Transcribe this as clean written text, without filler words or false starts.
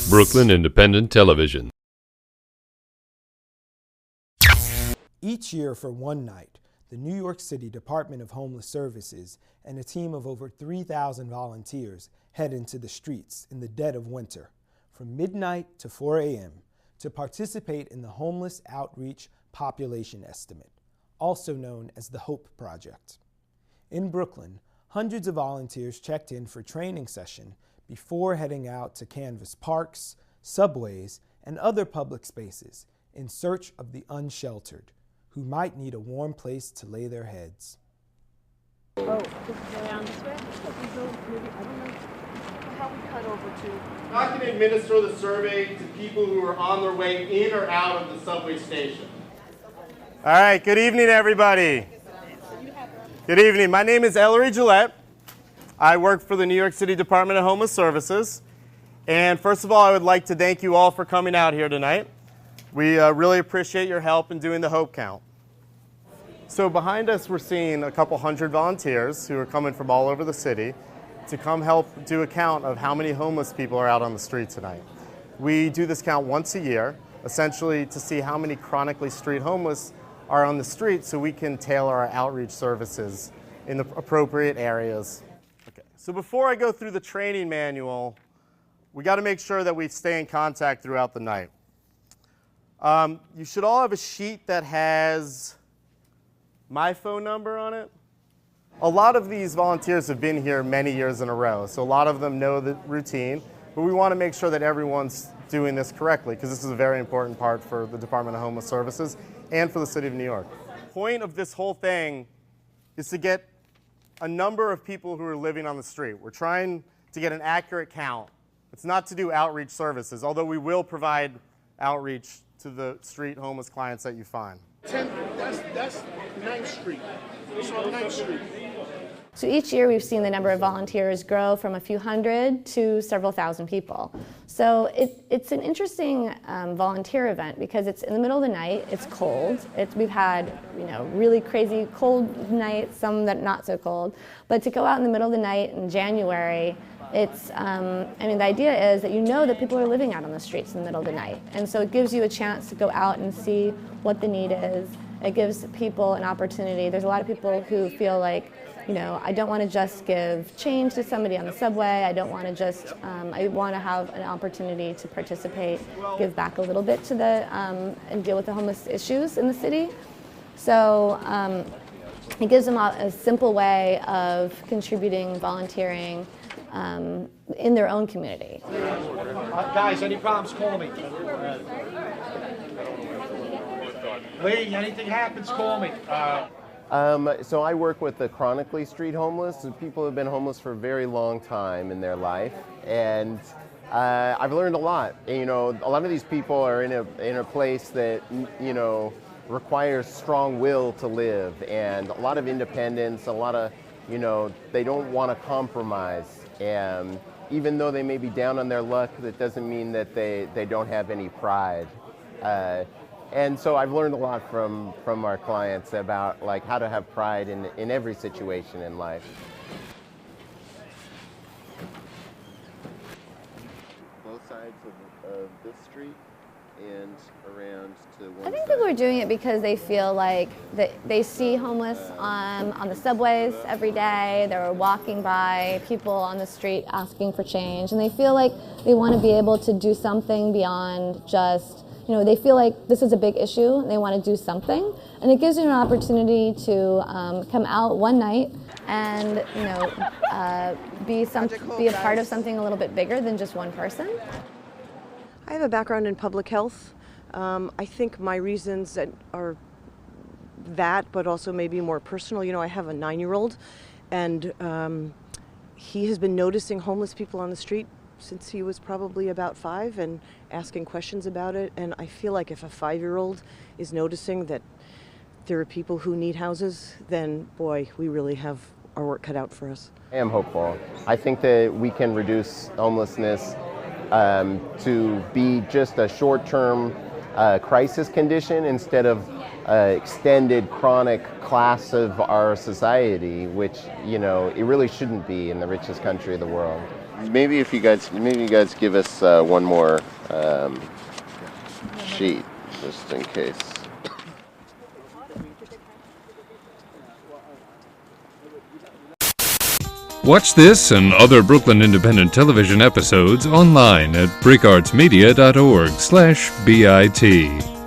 Brooklyn Independent Television. Each year for one night, the New York City Department of Homeless Services and a team of over 3,000 volunteers head into the streets in the dead of winter, from midnight to 4 a.m., to participate in the Homeless Outreach Population Estimate, also known as the HOPE Project. In Brooklyn, hundreds of volunteers checked in for training session before heading out to canvass parks, subways, and other public spaces in search of the unsheltered, who might need a warm place to lay their heads. Oh, this is around this way? Maybe, I don't know how we cut over to. Not going to administer the survey to people who are on their way in or out of the subway station. All right, good evening, everybody. Good evening. My name is Ellery Gillette. I work for the New York City Department of Homeless Services. And first of all, I would like to thank you all for coming out here tonight. We really appreciate your help in doing the Hope Count. So behind us, we're seeing a couple hundred volunteers who are coming from all over the city to come help do a count of how many homeless people are out on the street tonight. We do this count once a year, essentially to see how many chronically street homeless are on the street so we can tailor our outreach services in the appropriate areas. Okay. So before I go through the training manual, we got to make sure that we stay in contact throughout the night. You should all have a sheet that has my phone number on it. A lot of these volunteers have been here many years in a row, so a lot of them know the routine, but we want to make sure that everyone's doing this correctly because this is a very important part for the Department of Homeless Services and for the City of New York. The point of this whole thing is to get a number of people who are living on the street. We're trying to get an accurate count. It's not to do outreach services, although we will provide outreach to the street homeless clients that you find. That's 9th Street. It's on 9th Street. So each year we've seen the number of volunteers grow from a few hundred to several thousand people. So it's an interesting volunteer event because it's in the middle of the night, it's cold. We've had really crazy cold nights, some that not so cold. But to go out in the middle of the night in January, the idea is that that people are living out on the streets in the middle of the night. And so it gives you a chance to go out and see what the need is. It gives people an opportunity. There's a lot of people who feel like, I don't want to just give change to somebody on the subway. I don't want to just, I want to have an opportunity to participate, give back a little bit to and deal with the homeless issues in the city. So it gives them a simple way of contributing, volunteering, in their own community. Guys, any problems, call me. Lee, anything happens, call me. So I work with the chronically street homeless, and people who have been homeless for a very long time in their life, and I've learned a lot. A lot of these people are in a place that requires strong will to live, and a lot of independence, a lot of they don't want to compromise. And even though they may be down on their luck, that doesn't mean that they don't have any pride. And so I've learned a lot from our clients about how to have pride in every situation in life. Both sides of this street and around to one I think people are doing it because they feel like that they see homeless on the subways every day. They're walking by people on the street asking for change, and they feel like they want to be able to do something beyond just, they feel like this is a big issue and they want to do something. And it gives you an opportunity to come out one night and be a part of something a little bit bigger than just one person. I have a background in public health. I think my reasons are that, but also maybe more personal. I have a 9-year-old, and he has been noticing homeless people on the street since he was probably about 5 and asking questions about it. And I feel like if a 5-year-old is noticing that there are people who need houses, then boy, we really have our work cut out for us. I am hopeful. I think that we can reduce homelessness to be just a short-term crisis condition instead of extended chronic class of our society, which it really shouldn't be in the richest country of the world. maybe you guys give us one more sheet, just in case. Watch this and other Brooklyn Independent Television episodes online at bricartsmedia.org/BIT.